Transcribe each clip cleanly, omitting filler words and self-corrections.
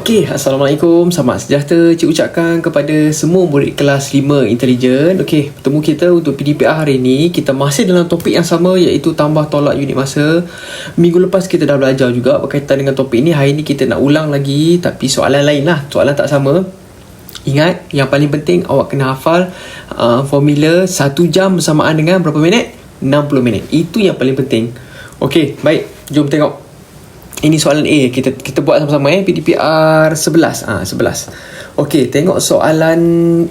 Okey, Assalamualaikum. Selamat sejahtera Cik ucapkan kepada semua murid kelas 5 intelijen. Okey, bertemu kita untuk PDPR hari ini. Kita masih dalam topik yang sama iaitu tambah tolak unit masa. Minggu lepas kita dah belajar juga berkaitan dengan topik ini. Hari ini kita nak ulang lagi tapi soalan lain lah. Soalan tak sama. Ingat, yang paling penting awak kena hafal formula 1 jam bersamaan dengan berapa minit? 60 minit. Itu yang paling penting. Okey, baik. Jom tengok. Ini soalan A. Kita buat sama-sama PDPR 11. 11. Okey, tengok soalan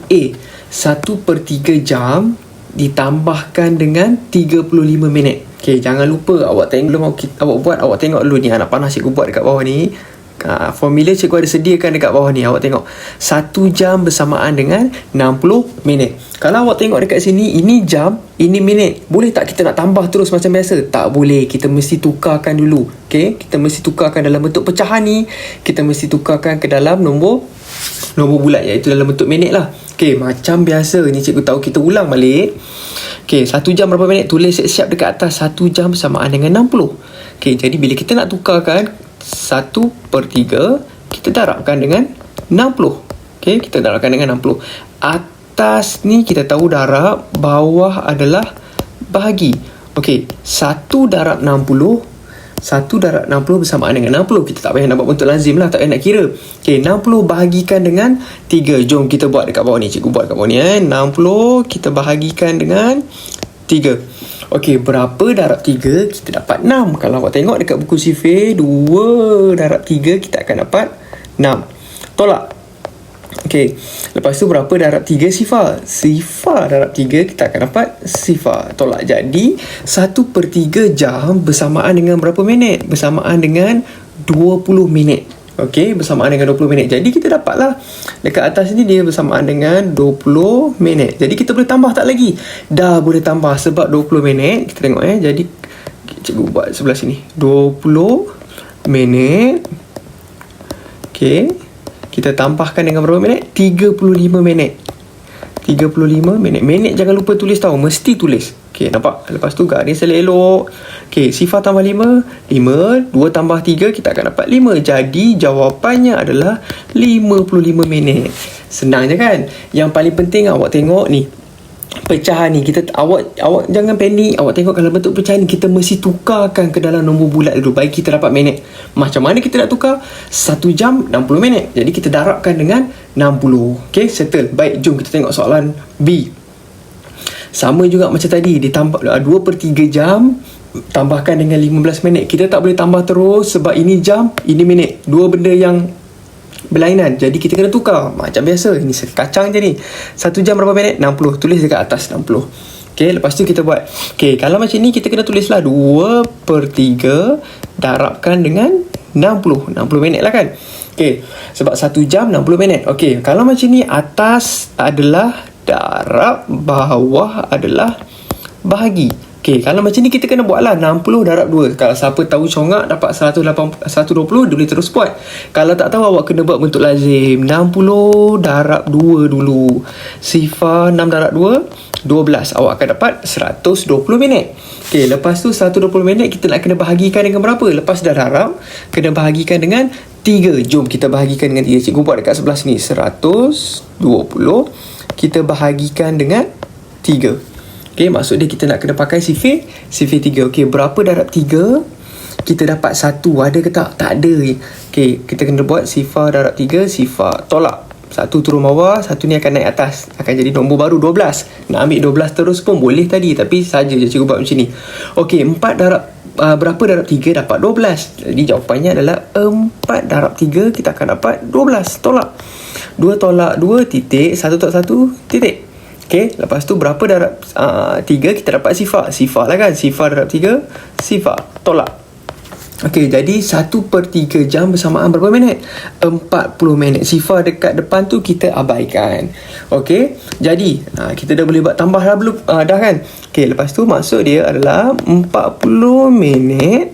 A. 1/3 jam ditambahkan dengan 35 minit. Okey, jangan lupa awak tengok awak buat, awak tengok dulu ni. Anak panas cikgu buat dekat bawah ni. Formula cikgu ada sediakan dekat bawah ni. Awak tengok 1 jam bersamaan dengan 60 minit. Kalau awak tengok dekat sini, ini jam, ini minit. Boleh tak kita nak tambah terus macam biasa? Tak boleh. Kita mesti tukarkan dulu. Okay? Kita mesti tukarkan dalam bentuk pecahan ni. Kita mesti tukarkan ke dalam nombor bulat, iaitu dalam bentuk minit lah. Okay, macam biasa ni cikgu tahu, kita ulang balik. Okay, 1 jam berapa minit? Tulis siap-siap dekat atas. 1 jam bersamaan dengan 60. Okay, jadi bila kita nak tukarkan 1/3, kita darabkan dengan 60. Okay, kita darabkan dengan 60. Atas ni kita tahu darab, bawah adalah bahagi. Okey, 1 darab 60. 1 darab 60 bersamaan dengan 60. Kita tak payah nak buat bentuk lazim lah, tak payah nak kira. Okey, 60 bahagikan dengan 3. Jom kita buat dekat bawah ni. Cikgu buat dekat bawah ni 60 kita bahagikan dengan 3. Okey, berapa darab 3? Kita dapat 6. Kalau awak tengok dekat buku sifir, 2 darab 3 kita akan dapat 6. Tolak. Okey, lepas tu berapa darab 3 sifar? Sifar darab 3 kita akan dapat sifar. Tolak. Jadi 1/3 jam bersamaan dengan berapa minit? Bersamaan dengan 20 minit. Okey, bersamaan dengan 20 minit. Jadi kita dapatlah dekat atas ni dia bersamaan dengan 20 minit. Jadi kita boleh tambah tak lagi? Dah boleh tambah sebab 20 minit. Kita tengok Jadi cikgu buat sebelah sini. 20 minit. Okey. Kita tambahkan dengan berapa minit? 35 minit. 35 minit. Minit jangan lupa tulis tau. Mesti tulis. Okey, nampak? Lepas tu garis elok. Okey, sifar tambah 5. 5. 2 tambah 3. Kita akan dapat 5. Jadi, jawapannya adalah 55 minit. Senang je kan? Yang paling penting awak tengok ni. Pecahan ni. Awak jangan panik. Awak tengok kalau bentuk pecahan ni, kita mesti tukarkan ke dalam nombor bulat dulu. Baik kita dapat minit. Macam mana kita nak tukar? 1 jam 60 minit. Jadi, kita darabkan dengan 60. Okey, settle. Baik, jom kita tengok soalan B. Sama juga macam tadi, ditambah 2/3 jam tambahkan dengan 15 minit. Kita tak boleh tambah terus sebab ini jam, ini minit. Dua benda yang berlainan. Jadi kita kena tukar. Macam biasa, ini sekacang je ni. 1 jam berapa minit? 60. Tulis dekat atas 60. Okey, lepas tu kita buat. Okey, kalau macam ni kita kena tulislah 2/3 darabkan dengan 60. 60 minit lah kan? Okey, sebab 1 jam 60 minit. Okey, kalau macam ni atas adalah darab, bawah adalah bahagi. Okey, kalau macam ni kita kena buatlah 60 darab 2. Kalau siapa tahu congak dapat 120, boleh terus buat. Kalau tak tahu, awak kena buat bentuk lazim. 60 darab 2 dulu. Sifar 6 darab 2, 12. Awak akan dapat 120 minit. Okey, lepas tu 120 minit kita nak kena bahagikan dengan berapa? Lepas dah darab, kena bahagikan dengan 3. Jom kita bahagikan dengan 3. Cikgu buat dekat sebelah sini. 120 kita bahagikan dengan 3. Okey, maksud dia kita nak kena pakai sifir 3. Okey, berapa darab 3? Kita dapat 1. Ada ke tak? Tak ada. Okey, kita kena buat sifar darab 3, sifar. Tolak. 1 turun bawah, 1 ni akan naik atas. Akan jadi nombor baru 12. Nak ambil 12 terus pun boleh tadi, tapi saja je cikgu buat macam ni. Okey, 4 darab berapa darab 3? Dapat 12. Jadi jawapannya adalah 4 darab 3, kita akan dapat 12. Tolak. 2 tolak 2 titik, 1 tolak 1 titik. Okey, lepas tu berapa darab 3? Kita dapat sifar. Sifar lah kan? Sifar darab 3, sifar. Tolak. Okey, jadi 1/3 jam bersamaan berapa minit? 40 minit. Sifar dekat depan tu kita abaikan. Okey, jadi kita dah boleh buat tambah dah belum? Dah kan? Okey, lepas tu maksud dia adalah 40 minit.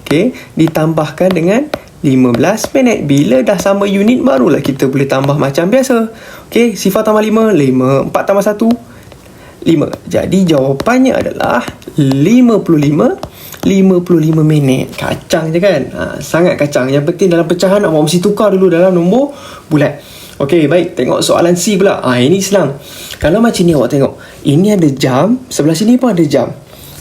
Okey, ditambahkan dengan 15 minit. Bila dah sama unit, barulah kita boleh tambah macam biasa. Okey, sifar tambah 5, 4 tambah 1, 5. Jadi jawapannya adalah 55 55 minit. Kacang je kan? Sangat kacang. Yang penting dalam pecahan awak mesti tukar dulu dalam nombor bulat. Okey, baik. Tengok soalan C pula. Ini senang. Kalau macam ni awak tengok. Ini ada jam, sebelah sini pun ada jam.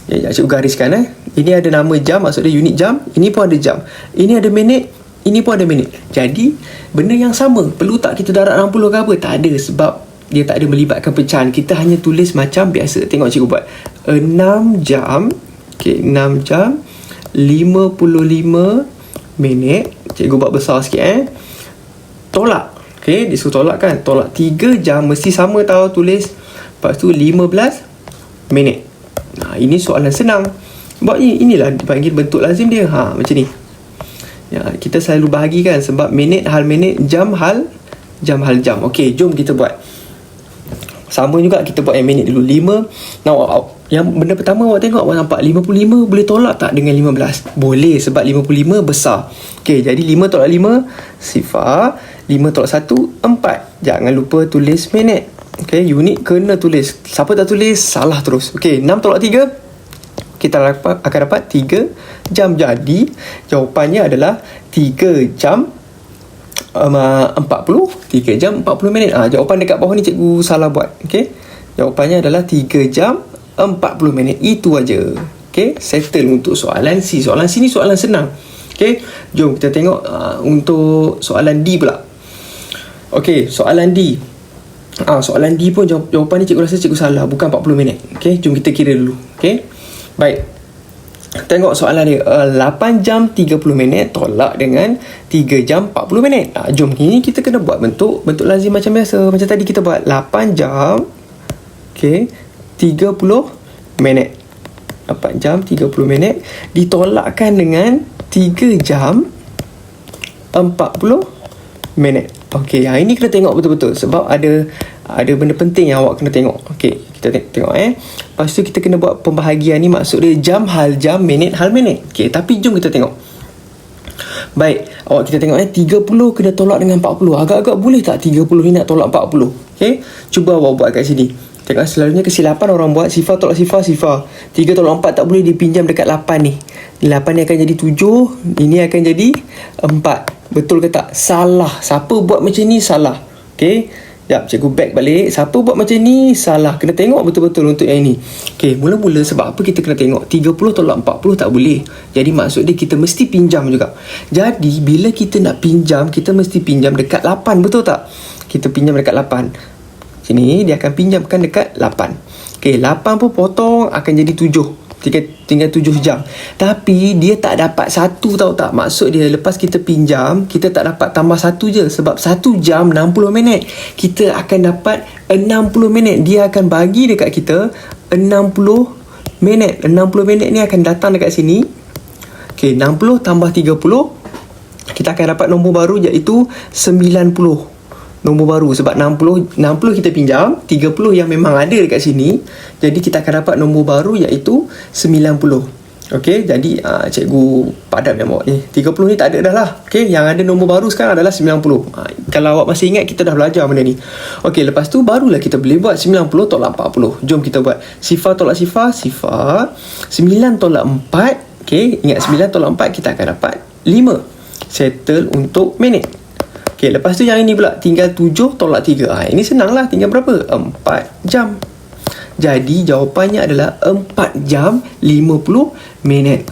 Cikgu gariskan Ini ada nama jam, maksud dia unit jam. Ini pun ada jam. Ini ada minit, ini pun ada minit. Jadi benda yang sama. Perlu tak kita darab 60 ke apa? Tak ada, sebab dia tak ada melibatkan pecahan. Kita hanya tulis macam biasa. Tengok cikgu buat 6 jam. Okey, 6 jam 55 minit. Cikgu buat besar sikit Tolak. Okey, dia suruh tolak kan. Tolak 3 jam mesti sama tahu tulis. Lepas tu 15 minit. Ini soalan senang. Sebab inilah dipanggil bentuk lazim dia. Macam ni. Kita selalu bahagikan sebab minit hal minit, jam hal jam. Okey, jom kita buat. Sama juga kita buat yang minit dulu. 5. Yang benda pertama awak tengok, awak nampak 55 boleh tolak tak dengan 15? Boleh, sebab 55 besar. Okey, jadi 5 tolak 5 sifar, 5 tolak 1 4. Jangan lupa tulis minit. Okey, unit kena tulis. Siapa tak tulis, salah terus. Okey, 6 tolak 3 kita akan dapat 3 jam. Jadi jawapannya adalah 3 jam 3 jam 40 minit. Jawapan dekat bawah ni cikgu salah buat. Okey, jawapannya adalah 3 jam 40 minit. Itu aja. Okey, settle untuk soalan C. Soalan C ni soalan senang. Okey, jom kita tengok untuk soalan D pula. Okey, soalan D. Soalan D pun jawapan ni cikgu rasa cikgu salah, bukan 40 minit. Okey, jom kita kira dulu. Okey, baik. Tengok soalan dia. 8 jam 30 minit tolak dengan 3 jam 40 minit. Jom ni kita kena buat bentuk lazim macam biasa. Macam tadi kita buat 8 jam 30 minit. 8 jam 30 minit ditolakkan dengan 3 jam 40 minit. Okey, ini kena tengok betul-betul sebab ada benda penting yang awak kena tengok. Okey, kita tengok Lepas tu kita kena buat pembahagian ni, maksud dia jam hal jam, minit hal minit. Okey, tapi jom kita tengok. Baik, awak kita tengok 30 kena tolak dengan 40. Agak-agak boleh tak 30 ni nak tolak 40? Okey, cuba awak buat kat sini. Tengok, selalunya kesilapan orang buat sifar tolak sifar. 3 tolak 4 tak boleh dipinjam dekat 8 ni. 8 ni akan jadi 7, ini akan jadi 4. Betul ke tak? Salah. Siapa buat macam ni salah. Okey, sekejap cikgu back balik. Siapa buat macam ni salah. Kena tengok betul-betul untuk yang ini. Okey, mula-mula sebab apa kita kena tengok 30 tolak 40 tak boleh. Jadi maksud dia kita mesti pinjam juga. Jadi bila kita nak pinjam, kita mesti pinjam dekat 8. Betul tak? Kita pinjam dekat 8. Sini dia akan pinjamkan dekat 8. Okey, 8 pun potong akan jadi 7. Tinggal 7 jam. Tapi dia tak dapat 1, tahu tak? Maksud dia lepas kita pinjam, kita tak dapat tambah 1 je. Sebab 1 jam 60 minit. Kita akan dapat 60 minit. Dia akan bagi dekat kita 60 minit. 60 minit ni akan datang dekat sini. Okey, 60 tambah 30. Kita akan dapat nombor baru, iaitu 90. Nombor baru sebab 60 kita pinjam, 30 yang memang ada dekat sini. Jadi kita akan dapat nombor baru, iaitu 90. Okey, jadi cikgu padat yang awak ni. 30 ni tak ada dah lah. Okey, yang ada nombor baru sekarang adalah 90. Kalau awak masih ingat, kita dah belajar benda ni. Okey, lepas tu barulah kita boleh buat 90 tolak 40. Jom kita buat sifar tolak sifar. 9 tolak 4. Okey, ingat 9 tolak 4 kita akan dapat 5. Settle untuk minit. Okey, lepas tu yang ini pula tinggal 7 tolak 3. Ini senang lah, tinggal berapa? 4 jam. Jadi jawapannya adalah 4 jam 50 minit.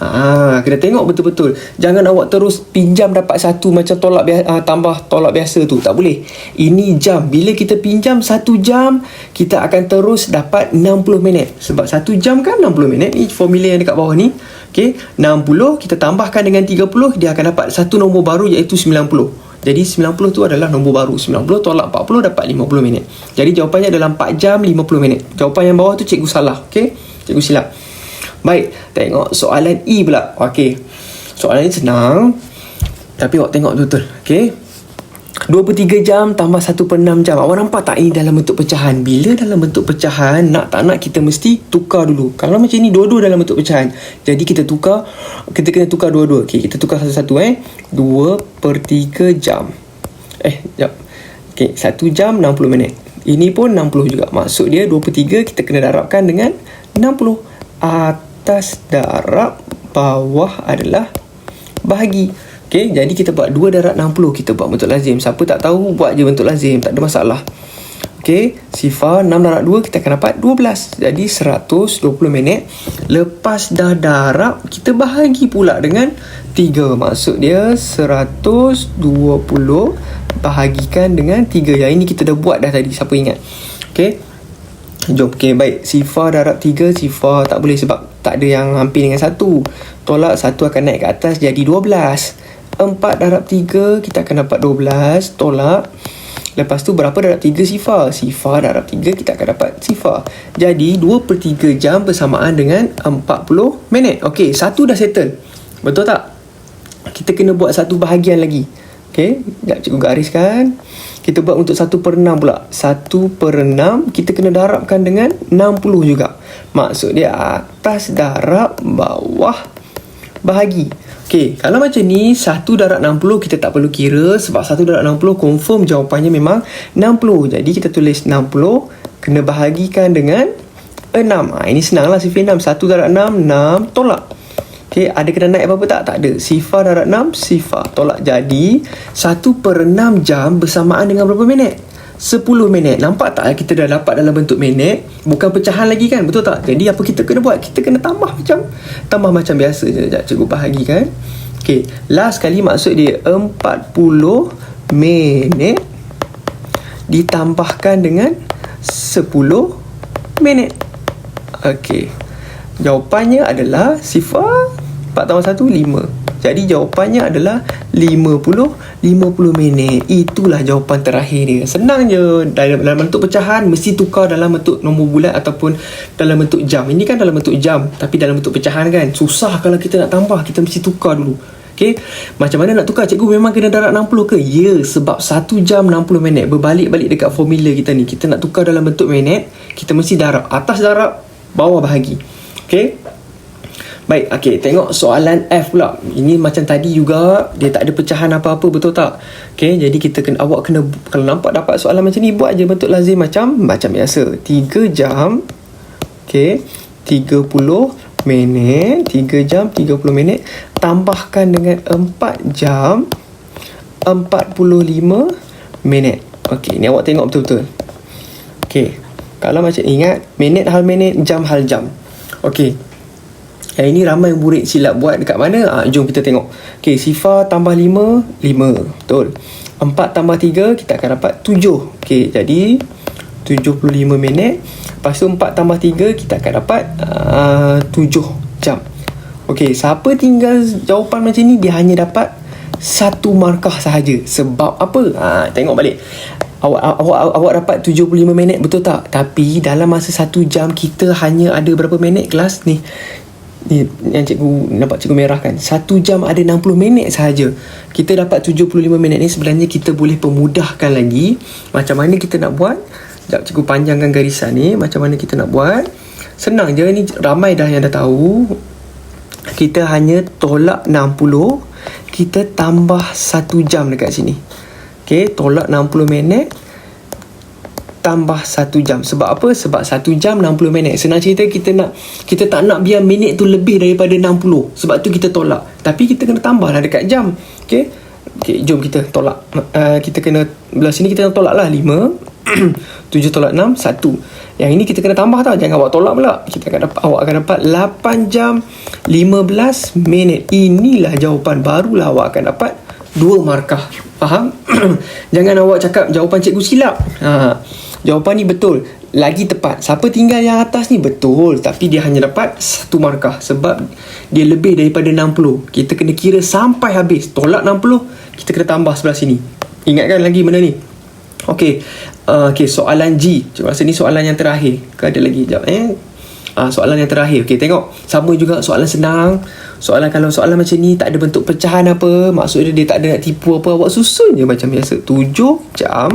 Kena tengok betul-betul. Jangan awak terus pinjam dapat 1 macam tolak tambah tolak biasa tu. Tak boleh. Ini jam. Bila kita pinjam 1 jam, kita akan terus dapat 60 minit. Sebab 1 jam kan 60 minit. Ini formula yang dekat bawah ni. Okey, 60 kita tambahkan dengan 30, dia akan dapat satu nombor baru, iaitu 90. Jadi 90 tu adalah nombor baru. 90 tolak 40 dapat 50 minit. Jadi jawapannya adalah 4 jam 50 minit. Jawapan yang bawah tu cikgu salah. Okey, cikgu silap. Baik, tengok soalan E pula. Okey, soalan ni senang, tapi awak tengok betul-betul. Okey, 2/3 jam tambah 1/6 jam. Awak nampak tak ini dalam bentuk pecahan? Bila dalam bentuk pecahan, nak tak nak kita mesti tukar dulu. Kalau macam ni, dua-dua dalam bentuk pecahan. Jadi kita kena tukar dua-dua. Okey, kita tukar satu-satu 2/3 jam. Sekejap. Okey, 1 jam 60 minit. Ini pun 60 juga. Maksud dia 2/3 kita kena darabkan dengan 60. atas darab bawah adalah bahagi. Okay, jadi kita buat 2 darab 60. Kita buat bentuk lazim. Siapa tak tahu, buat je bentuk lazim. Tak ada masalah. Okay, sifar 6 darab 2 kita akan dapat 12. Jadi 120 minit. Lepas dah darab, kita bahagi pula dengan 3. Maksud dia 120 bahagikan dengan 3. Yang ini kita dah buat dah tadi. Siapa ingat? Okay, jom. Okay, baik. Sifar darab 3, sifar tak boleh sebab tak ada yang hampir dengan 1. Tolak 1 akan naik ke atas jadi 12. 4 darab 3 kita akan dapat 12. Tolak. Lepas tu berapa darab 3 sifar? Sifar darab 3 kita akan dapat sifar. Jadi 2/3 jam bersamaan dengan 40 minit. Okey, satu dah settle. Betul tak? Kita kena buat satu bahagian lagi. Okey, sekejap cikgu gariskan. Kita buat untuk 1/6 pula. 1/6 kita kena darabkan dengan 60 juga. Maksud dia atas darab bawah bahagi. Okey, kalau macam ni 1 darab 60 kita tak perlu kira sebab 1 darab 60 confirm jawapannya memang 60. Jadi kita tulis 60 kena bahagikan dengan 6. Ini senanglah sifar 6. 1 darab 6, 6 tolak. Okey, ada kena naik apa-apa tak? Tak ada. Sifar darab 6, sifar tolak. Jadi 1/6 jam bersamaan dengan berapa minit? 10 minit. Nampak tak kita dah dapat dalam bentuk minit? Bukan pecahan lagi kan? Betul tak? Jadi apa kita kena buat? Kita kena tambah macam biasa je. Sekejap cikgu bahagikan. Okey, last kali maksud dia 40 minit ditambahkan dengan 10 minit. Okey, jawapannya adalah sifar 4 tambah 1, 5. Jadi jawapannya adalah 50 minit. Itulah jawapan terakhir dia. Senang je. Dalam bentuk pecahan mesti tukar dalam bentuk nombor bulat ataupun dalam bentuk jam. Ini kan dalam bentuk jam tapi dalam bentuk pecahan kan. Susah kalau kita nak tambah. Kita mesti tukar dulu. Okay, macam mana nak tukar? Cikgu memang kena darab 60 ke? Ya, sebab 1 jam 60 minit. Berbalik-balik dekat formula kita ni. Kita nak tukar dalam bentuk minit, kita mesti darab. Atas darab, bawah bahagi. Okay, baik, okay, tengok soalan F pula. Ini macam tadi juga, dia tak ada pecahan apa-apa, betul tak? Okay, jadi awak kena, kalau nampak dapat soalan macam ni, buat je bentuk lazim macam biasa. 3 jam, okay, 30 minit, 3 jam 30 minit, tambahkan dengan 4 jam 45 minit. Okay, ni awak tengok betul-betul. Okay, kalau macam ingat, minit hal minit, jam hal jam. Okay, yang ini ramai murid silap buat dekat mana? Jom kita tengok. Okay, sifar tambah 5, 5. Betul. 4 tambah 3, kita akan dapat 7. Okay, jadi 75 minit. Lepas tu 4 tambah 3, kita akan dapat 7 jam. Okay, siapa tinggal jawapan macam ni, dia hanya dapat 1 markah sahaja. Sebab apa? Tengok balik. Awak dapat 75 minit, betul tak? Tapi dalam masa 1 jam, kita hanya ada berapa minit kelas ni? Ni yang cikgu nampak cikgu merahkan. 1 jam ada 60 minit sahaja. Kita dapat 75 minit ni sebenarnya kita boleh pemudahkan lagi. Macam mana kita nak buat? Sekejap cikgu panjangkan garisan ni. Macam mana kita nak buat? Senang je, ni ramai dah yang dah tahu. Kita hanya tolak 60, kita tambah 1 jam dekat sini. Okay, tolak 60 minit tambah 1 jam. Sebab apa? Sebab 1 jam 60 minit. Senang cerita, kita tak nak biar minit tu lebih daripada 60. Sebab tu kita tolak. Tapi kita kena tambah lah dekat jam. Okay, jom kita tolak. Kita kena, belah sini kita tolak lah 5. 7 tolak 6, 1. Yang ini kita kena tambah tau. Jangan awak tolak pula. Awak akan dapat 8 jam 15 minit. Inilah jawapan. Barulah awak akan dapat 2 markah. Faham? Jangan awak cakap jawapan cikgu silap. Jawapan ni betul, lagi tepat. Siapa tinggal yang atas ni betul, tapi dia hanya dapat 1 markah sebab dia lebih daripada 60. Kita kena kira sampai habis. Tolak 60, kita kena tambah sebelah sini. Ingatkan lagi benda ni. Okey, soalan G. Cuma rasa ni soalan yang terakhir. Ke ada lagi? Sekejap soalan yang terakhir. Okey, tengok. Sama juga soalan senang. Kalau soalan macam ni tak ada bentuk pecahan apa, maksudnya dia tak ada nak tipu apa, awak susun je macam biasa. 7 jam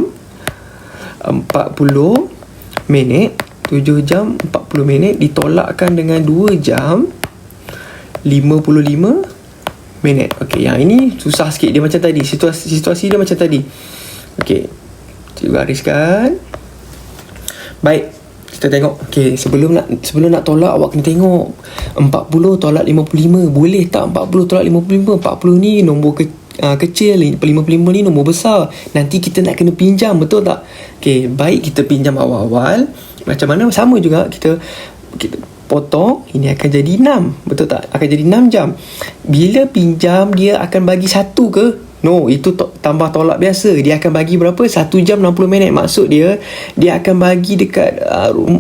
40 minit, 7 jam 40 minit ditolakkan dengan 2 jam 55 minit. Okey, yang ini susah sikit, dia macam tadi. Situasi dia macam tadi. Okey, cikgu gariskan. Baik, kita tengok. Okay, sebelum nak tolak, awak kena tengok 40 tolak 55. Boleh tak 40 tolak 55? 40 ni nombor kecil, 55 ni nombor besar. Nanti kita nak kena pinjam, betul tak? Okay, baik kita pinjam awal-awal. Macam mana? Sama juga, kita potong. Ini akan jadi 6, betul tak? Akan jadi 6 jam. Bila pinjam, dia akan bagi 1 ke? No, itu tambah tolak biasa. Dia akan bagi berapa? 1 jam 60 minit. Maksud dia akan bagi dekat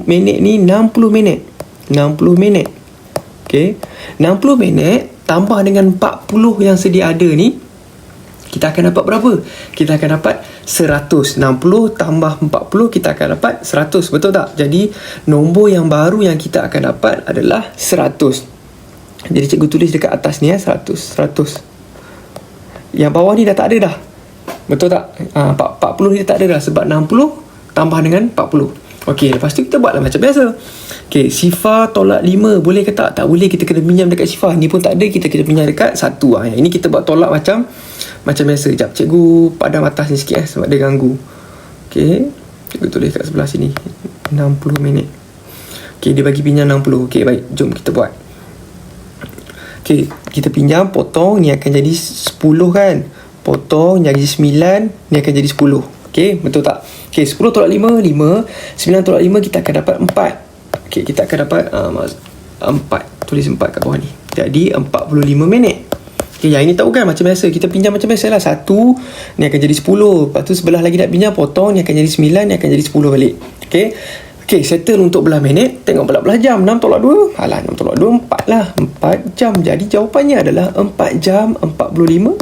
minit ni 60 minit. 60 minit. Okay, 60 minit tambah dengan 40 yang sedia ada ni, kita akan dapat berapa? Kita akan dapat 100. 60 tambah 40, kita akan dapat 100. Betul tak? Jadi nombor yang baru yang kita akan dapat adalah 100. Jadi cikgu tulis dekat atas ni 100. Yang bawah ni dah tak ada dah. Betul tak? 40 ni dah tak ada dah, sebab 60 tambah dengan 40. Okey, lepas tu kita buatlah macam biasa. Okey, sifar tolak 5 boleh ke tak? Tak boleh, kita kena pinjam dekat sifar. Ni pun tak ada, kita kena pinjam dekat 1. Ini kita buat tolak macam biasa. Sekejap, cikgu padam atas ni sikit sebab dia ganggu. Okey, cikgu tulis kat sebelah sini 60 minit. Okey, dia bagi pinjam 60. Okey, baik, jom kita buat. Okay, kita pinjam, potong, ni akan jadi 10 kan. Potong, jadi 9, ni akan jadi 10. Okay, betul tak? Okay, 10 tolak 5, 5. 9 tolak 5, kita akan dapat 4. Okay, kita akan dapat 4. Tulis 4 kat bawah ni. Jadi 45 minit. Okay, yang ini tahu kan, macam biasa. Kita pinjam macam biasa lah. 1, ni akan jadi 10. Lepas tu sebelah lagi nak pinjam, potong, ni akan jadi 9, ni akan jadi 10 balik. Okay, settle untuk belah minit. Tengok belah jam. 6 tolak 2. 6 tolak 2, 4 lah. 4 jam. Jadi jawapannya adalah 4 jam 45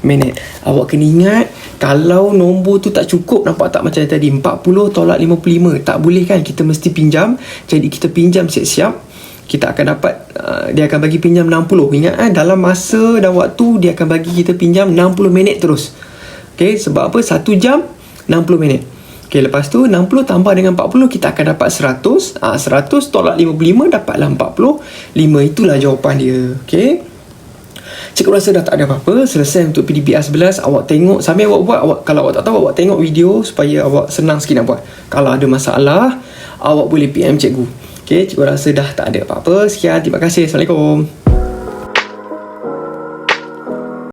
minit. Awak kena ingat, kalau nombor tu tak cukup, nampak tak macam tadi 40 tolak 55, tak boleh kan, kita mesti pinjam. Jadi kita pinjam siap-siap. Kita akan dapat dia akan bagi pinjam 60. Ingat dalam masa dan waktu dia akan bagi kita pinjam 60 minit terus. Okay, sebab apa? 1 jam 60 minit. Okay, lepas tu 60 tambah dengan 40, kita akan dapat 100. 100 tolak 55, dapatlah 45. Itulah jawapan dia. Okay, cikgu rasa dah tak ada apa-apa. Selesai untuk PDPR 11. Awak tengok sambil awak buat. Kalau awak tak tahu, awak tengok video supaya awak senang sikit nak buat. Kalau ada masalah, awak boleh PM cikgu. Okay, cikgu rasa dah tak ada apa-apa. Sekian, terima kasih. Assalamualaikum.